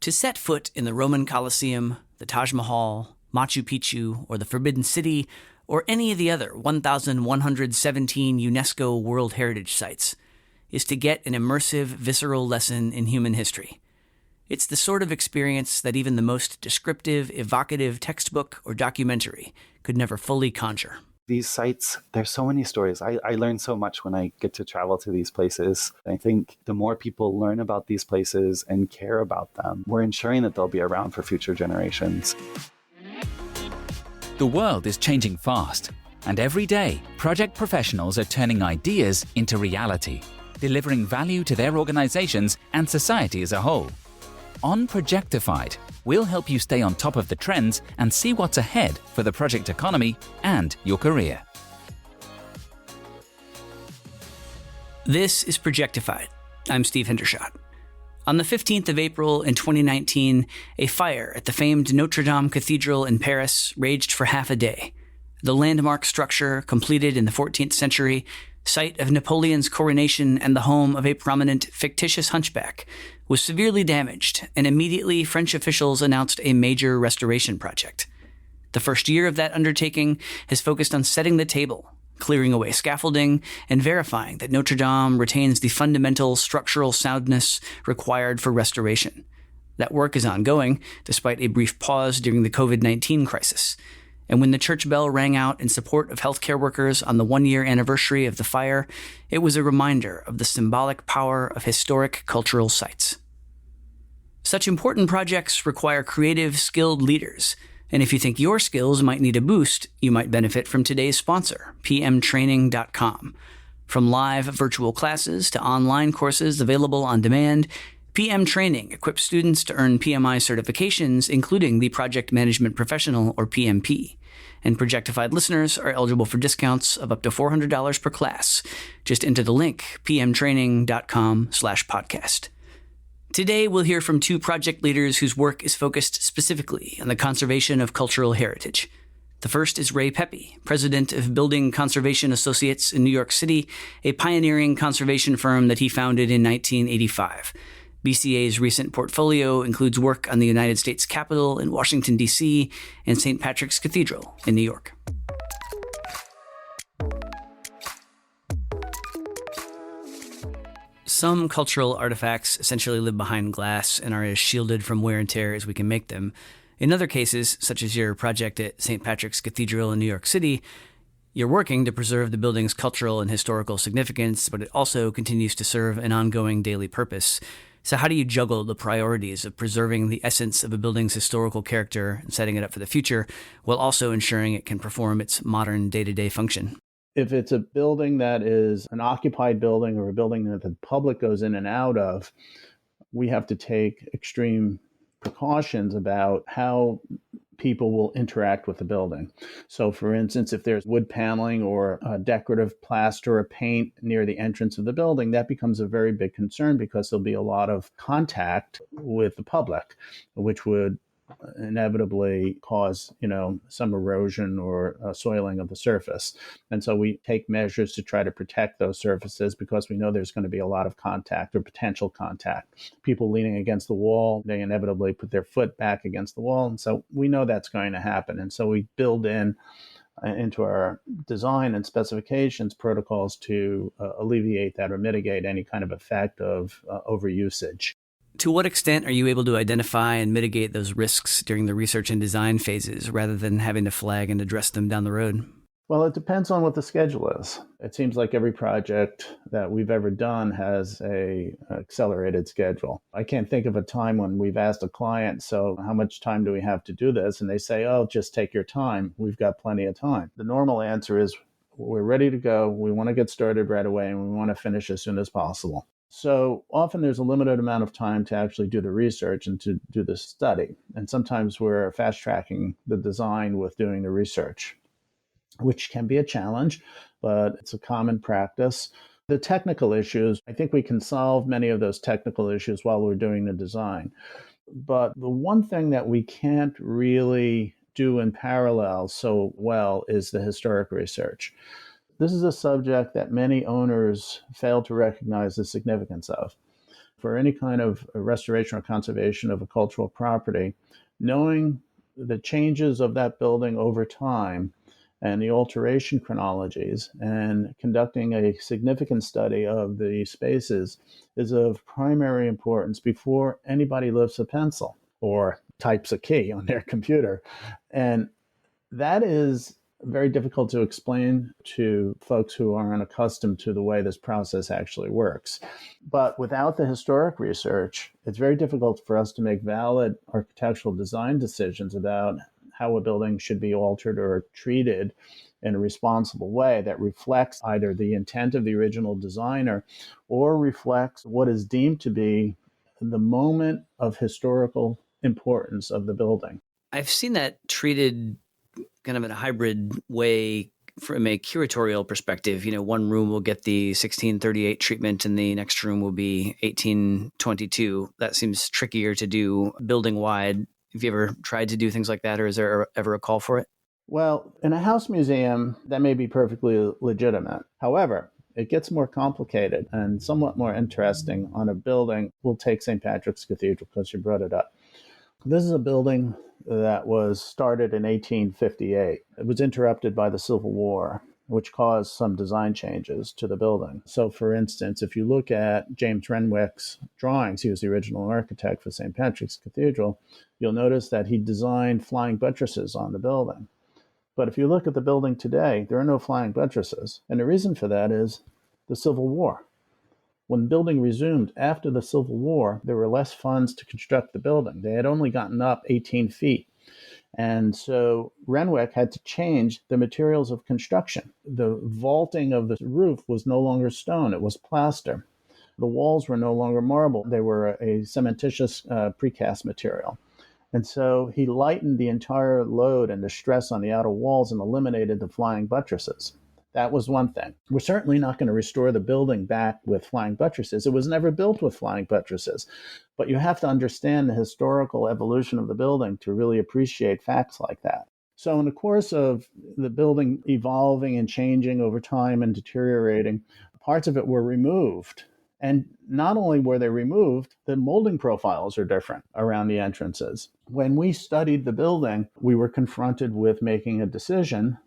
To set foot in the Roman Colosseum, the Taj Mahal, Machu Picchu, or the Forbidden City, or any of the other 1,117 UNESCO World Heritage Sites, is to get an immersive, visceral lesson in human history. It's the sort of experience that even the most descriptive, evocative textbook or documentary could never fully conjure. These sites, there's so many stories. I learn so much when I get to travel to these places. I think the more people learn about these places and care about them, we're ensuring that they'll be around for future generations. The world is changing fast, and every day, project professionals are turning ideas into reality, delivering value to their organizations and society as a whole. On Projectified, we'll help you stay on top of the trends and see what's ahead for the project economy and your career. This is Projectified. I'm Steve Hendershot. On the 15th of April in 2019, a fire at the famed Notre Dame Cathedral in Paris raged for half a day. The landmark structure, completed in the 14th century, site of Napoleon's coronation and the home of a prominent fictitious hunchback, was severely damaged, and immediately French officials announced a major restoration project. The first year of that undertaking has focused on setting the table, clearing away scaffolding, and verifying that Notre Dame retains the fundamental structural soundness required for restoration. That work is ongoing, despite a brief pause during the COVID-19 crisis. And when the church bell rang out in support of healthcare workers on the one-year anniversary of the fire, it was a reminder of the symbolic power of historic cultural sites. Such important projects require creative, skilled leaders. And if you think your skills might need a boost, you might benefit from today's sponsor, pmtraining.com. From live virtual classes to online courses available on demand, PM Training equips students to earn PMI certifications, including the Project Management Professional, or PMP. And Projectified listeners are eligible for discounts of up to $400 per class. Just enter the link, pmtraining.com/podcast. Today, we'll hear from two project leaders whose work is focused specifically on the conservation of cultural heritage. The first is Ray Pepi, president of Building Conservation Associates in New York City, a pioneering conservation firm that he founded in 1985. BCA's recent portfolio includes work on the United States Capitol in Washington, D.C., and St. Patrick's Cathedral in New York. Some cultural artifacts essentially live behind glass and are as shielded from wear and tear as we can make them. In other cases, such as your project at St. Patrick's Cathedral in New York City, you're working to preserve the building's cultural and historical significance, but it also continues to serve an ongoing daily purpose. So how do you juggle the priorities of preserving the essence of a building's historical character and setting it up for the future, while also ensuring it can perform its modern day-to-day function? If it's a building that is an occupied building or a building that the public goes in and out of, we have to take extreme precautions about how people will interact with the building. So for instance, if there's wood paneling or decorative plaster or paint near the entrance of the building, that becomes a very big concern because there'll be a lot of contact with the public, which would inevitably cause, some erosion or soiling of the surface. And so we take measures to try to protect those surfaces because we know there's going to be a lot of contact or potential contact. People leaning against the wall, they inevitably put their foot back against the wall. And so we know that's going to happen. And so we build into our design and specifications protocols to alleviate that or mitigate any kind of effect of overusage. To what extent are you able to identify and mitigate those risks during the research and design phases rather than having to flag and address them down the road? Well, it depends on what the schedule is. It seems like every project that we've ever done has an accelerated schedule. I can't think of a time when we've asked a client, so how much time do we have to do this? And they say, oh, just take your time. We've got plenty of time. The normal answer is we're ready to go. We want to get started right away, and we want to finish as soon as possible. So often there's a limited amount of time to actually do the research and to do the study. And sometimes we're fast tracking the design with doing the research, which can be a challenge, but it's a common practice. The technical issues, I think we can solve many of those technical issues while we're doing the design. But the one thing that we can't really do in parallel so well is the historic research. This is a subject that many owners fail to recognize the significance of. for any kind of restoration or conservation of a cultural property, knowing the changes of that building over time and the alteration chronologies and conducting a significant study of the spaces is of primary importance before anybody lifts a pencil or types a key on their computer. And that is very difficult to explain to folks who aren't accustomed to the way this process actually works. But without the historic research, it's very difficult for us to make valid architectural design decisions about how a building should be altered or treated in a responsible way that reflects either the intent of the original designer or reflects what is deemed to be the moment of historical importance of the building. I've seen that treated kind of in a hybrid way from a curatorial perspective. One room will get the 1638 treatment and the next room will be 1822. That seems trickier to do building wide. Have you ever tried to do things like that, or is there ever a call for it? Well, in a house museum, that may be perfectly legitimate. However, it gets more complicated and somewhat more interesting on a building. We'll take St. Patrick's Cathedral because you brought it up. This is a building that was started in 1858. It was interrupted by the Civil War, which caused some design changes to the building. So, for instance, if you look at James Renwick's drawings, he was the original architect for St. Patrick's Cathedral, you'll notice that he designed flying buttresses on the building. But if you look at the building today, there are no flying buttresses. And the reason for that is the Civil War. When the building resumed after the Civil War, there were less funds to construct the building. They had only gotten up 18 feet. And so Renwick had to change the materials of construction. The vaulting of the roof was no longer stone, it was plaster. The walls were no longer marble, they were a cementitious precast material. And so he lightened the entire load and the stress on the outer walls and eliminated the flying buttresses. That was one thing. We're certainly not going to restore the building back with flying buttresses. It was never built with flying buttresses. But you have to understand the historical evolution of the building to really appreciate facts like that. So in the course of the building evolving and changing over time and deteriorating, parts of it were removed. And not only were they removed, the molding profiles are different around the entrances. When we studied the building, we were confronted with making a decision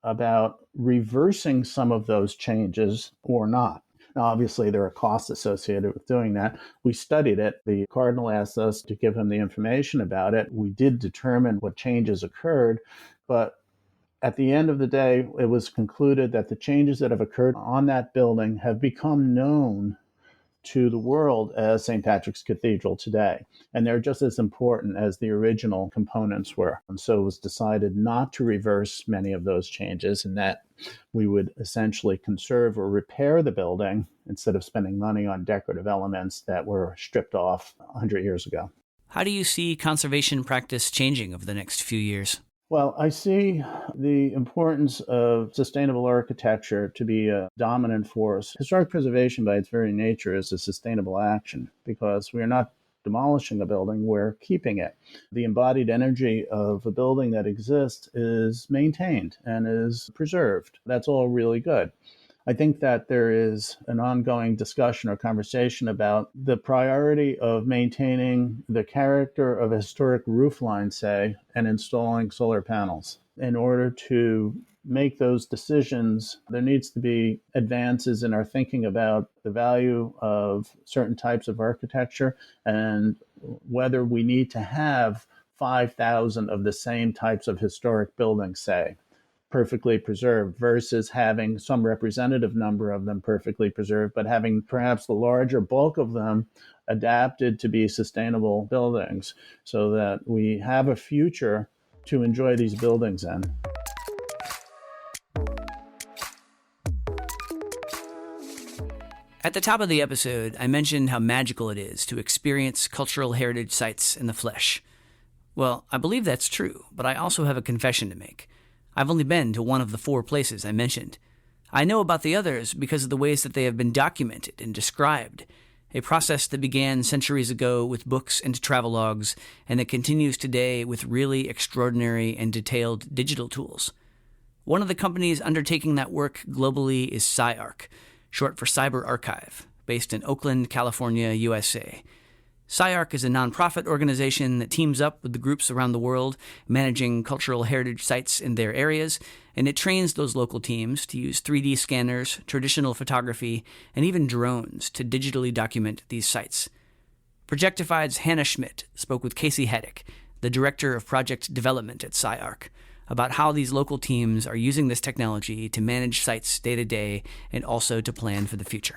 about reversing some of those changes or not. Now, obviously, there are costs associated with doing that. We studied it. The cardinal asked us to give him the information about it. We did determine what changes occurred, but at the end of the day, it was concluded that the changes that have occurred on that building have become known to the world as St. Patrick's Cathedral today. And they're just as important as the original components were. And so it was decided not to reverse many of those changes and that we would essentially conserve or repair the building instead of spending money on decorative elements that were stripped off 100 years ago. How do you see conservation practice changing over the next few years? Well, I see the importance of sustainable architecture to be a dominant force. Historic preservation, by its very nature, is a sustainable action because we are not demolishing a building, we're keeping it. The embodied energy of a building that exists is maintained and is preserved. That's all really good. I think that there is an ongoing discussion or conversation about the priority of maintaining the character of a historic roofline, say, and installing solar panels. In order to make those decisions, there needs to be advances in our thinking about the value of certain types of architecture and whether we need to have 5,000 of the same types of historic buildings, say, perfectly preserved versus having some representative number of them perfectly preserved, but having perhaps the larger bulk of them adapted to be sustainable buildings so that we have a future to enjoy these buildings in. At the top of the episode, I mentioned how magical it is to experience cultural heritage sites in the flesh. Well, I believe that's true, but I also have a confession to make. I've only been to one of the 4 places I mentioned. I know about the others because of the ways that they have been documented and described, a process that began centuries ago with books and travelogues and that continues today with really extraordinary and detailed digital tools. One of the companies undertaking that work globally is CyArk, short for Cyber Archive, based in Oakland, California, USA. CyArk is a nonprofit organization that teams up with the groups around the world managing cultural heritage sites in their areas, and it trains those local teams to use 3D scanners, traditional photography, and even drones to digitally document these sites. Projectified's Hannah Schmidt spoke with Kacey Hadick, the director of project development at CyArk, about how these local teams are using this technology to manage sites day to day and also to plan for the future.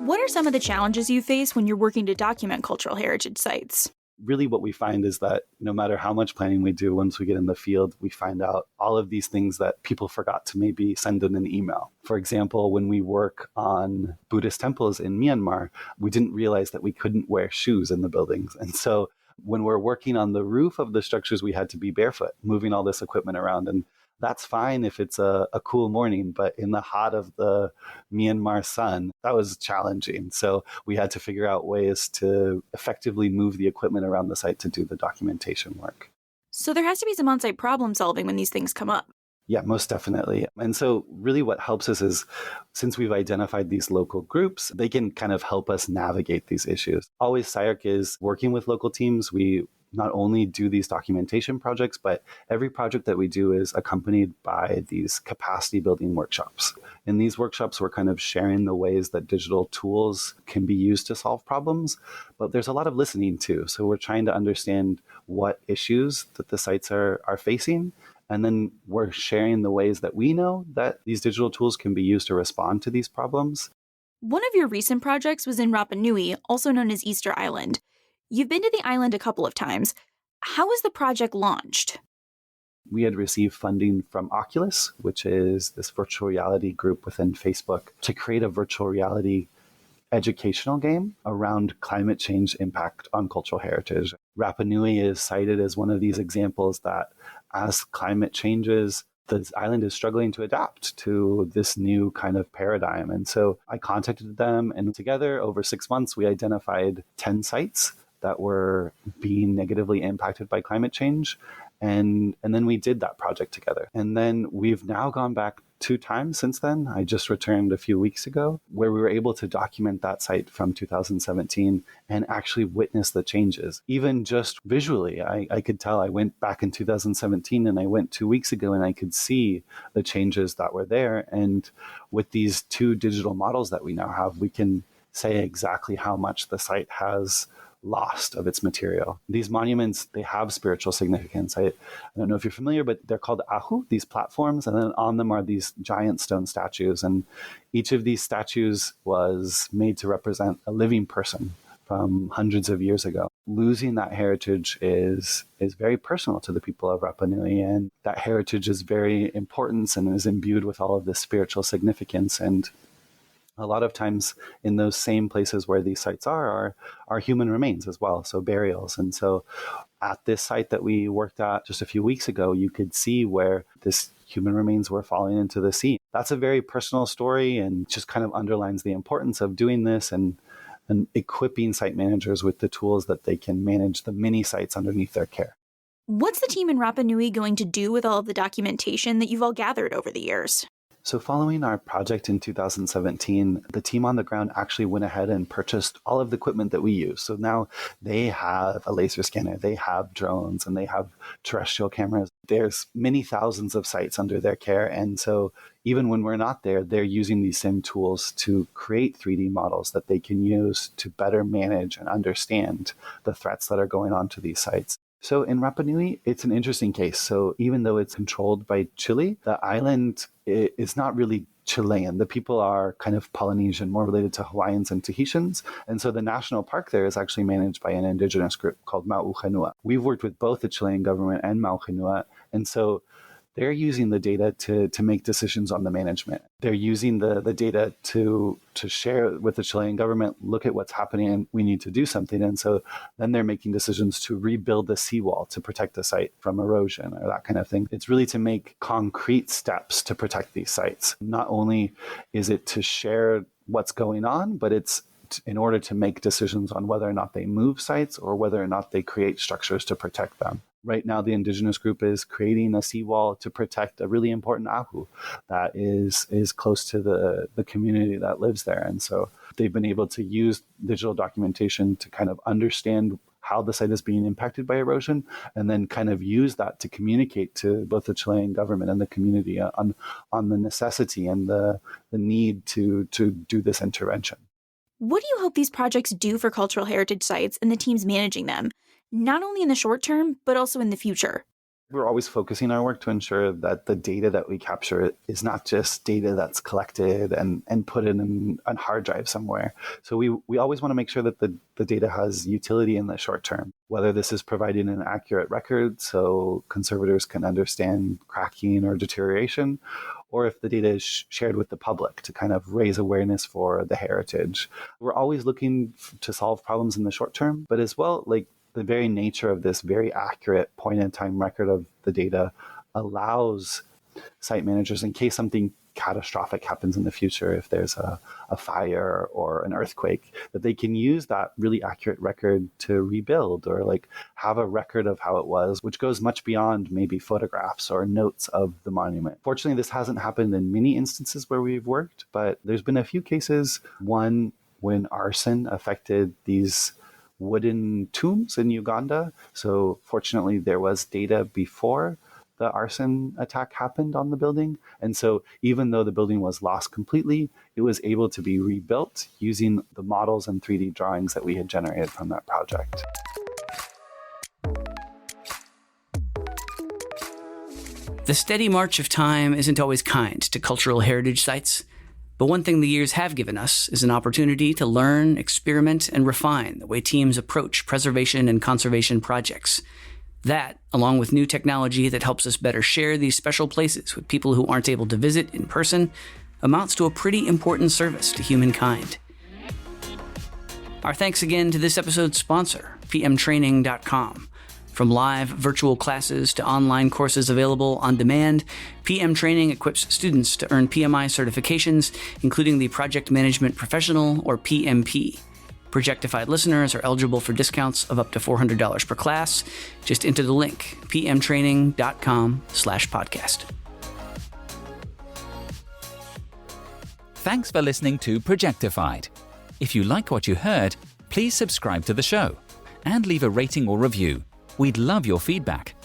What are some of the challenges you face when you're working to document cultural heritage sites? Really what we find is that no matter how much planning we do, once we get in the field, we find out all of these things that people forgot to maybe send in an email. For example, when we work on Buddhist temples in Myanmar, we didn't realize that we couldn't wear shoes in the buildings. And so when we're working on the roof of the structures, we had to be barefoot, moving all this equipment around. And that's fine if it's a cool morning, but in the hot of the Myanmar sun, that was challenging. So we had to figure out ways to effectively move the equipment around the site to do the documentation work. So there has to be some on-site problem solving when these things come up. Yeah, most definitely. And so really what helps us is, since we've identified these local groups, they can kind of help us navigate these issues. Always CyArk is working with local teams. We not only do these documentation projects, but every project that we do is accompanied by these capacity building workshops. In these workshops, we're kind of sharing the ways that digital tools can be used to solve problems, but there's a lot of listening too. So we're trying to understand what issues that the sites are facing, and then we're sharing the ways that we know that these digital tools can be used to respond to these problems. One of your recent projects was in Rapa Nui, also known as Easter Island. You've been to the island a couple of times. How was the project launched? We had received funding from Oculus, which is this virtual reality group within Facebook, to create a virtual reality educational game around climate change impact on cultural heritage. Rapa Nui is cited as one of these examples that as climate changes, the island is struggling to adapt to this new kind of paradigm. And so I contacted them, and together over 6 months, we identified 10 sites that were being negatively impacted by climate change. And then we did that project together. And then we've now gone back 2 times since then. I just returned a few weeks ago, where we were able to document that site from 2017 and actually witness the changes. Even just visually, I could tell. I went back in 2017 and I went 2 weeks ago, and I could see the changes that were there. And with these 2 digital models that we now have, we can say exactly how much the site has lost of its material. These monuments, they have spiritual significance. I don't know if you're familiar, but they're called ahu, these platforms, and then on them are these giant stone statues. And each of these statues was made to represent a living person from hundreds of years ago. Losing that heritage is very personal to the people of Rapa Nui, and that heritage is very important and is imbued with all of this spiritual significance. And a lot of times in those same places where these sites are human remains as well, so burials. And so at this site that we worked at just a few weeks ago, you could see where this human remains were falling into the sea. That's a very personal story, and just kind of underlines the importance of doing this and equipping site managers with the tools that they can manage the mini sites underneath their care. What's the team in Rapa Nui going to do with all of the documentation that you've all gathered over the years? So following our project in 2017, the team on the ground actually went ahead and purchased all of the equipment that we use. So now they have a laser scanner, they have drones, and they have terrestrial cameras. There's many thousands of sites under their care. And so even when we're not there, they're using these same tools to create 3D models that they can use to better manage and understand the threats that are going on to these sites. So in Rapa Nui, it's an interesting case. So even though it's controlled by Chile, the island is not really Chilean. The people are kind of Polynesian, more related to Hawaiians and Tahitians. And so the national park there is actually managed by an indigenous group called Mauhenua. We've worked with both the Chilean government and Mauhenua. And so they're using the data to make decisions on the management. They're using the data to share with the Chilean government, look at what's happening, and we need to do something. And so then they're making decisions to rebuild the seawall to protect the site from erosion or that kind of thing. It's really to make concrete steps to protect these sites. Not only is it to share what's going on, but it's in order to make decisions on whether or not they move sites or whether or not they create structures to protect them. Right now, the indigenous group is creating a seawall to protect a really important ahu that is close to the community that lives there. And so they've been able to use digital documentation to kind of understand how the site is being impacted by erosion, and then kind of use that to communicate to both the Chilean government and the community on the necessity and the need to do this intervention. What do you hope these projects do for cultural heritage sites and the teams managing them, not only in the short term, but also in the future? We're always focusing our work to ensure that the data that we capture is not just data that's collected and put in a hard drive somewhere. So we always want to make sure that the data has utility in the short term, whether this is providing an accurate record so conservators can understand cracking or deterioration, or if the data is shared with the public to kind of raise awareness for the heritage. We're always looking to solve problems in the short term, but as well, like, the very nature of this very accurate point-in-time record of the data allows site managers, in case something catastrophic happens in the future, if there's a fire or an earthquake, that they can use that really accurate record to rebuild or like have a record of how it was, which goes much beyond maybe photographs or notes of the monument. Fortunately, this hasn't happened in many instances where we've worked, but there's been a few cases. One, when arson affected these wooden tombs in Uganda. So fortunately, there was data before the arson attack happened on the building. And so even though the building was lost completely, it was able to be rebuilt using the models and 3D drawings that we had generated from that project. The steady march of time isn't always kind to cultural heritage sites. But one thing the years have given us is an opportunity to learn, experiment, and refine the way teams approach preservation and conservation projects. That, along with new technology that helps us better share these special places with people who aren't able to visit in person, amounts to a pretty important service to humankind. Our thanks again to this episode's sponsor, pmtraining.com. From live virtual classes to online courses available on demand, PM Training equips students to earn PMI certifications, including the Project Management Professional, or PMP. Projectified listeners are eligible for discounts of up to $400 per class. Just enter the link, pmtraining.com/podcast. Thanks for listening to Projectified. If you like what you heard, please subscribe to the show and leave a rating or review. We'd love your feedback.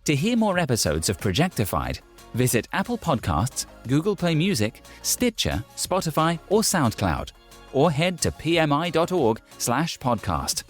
To hear more episodes of Projectified, visit Apple Podcasts, Google Play Music, Stitcher, Spotify, or SoundCloud, or head to pmi.org/podcast.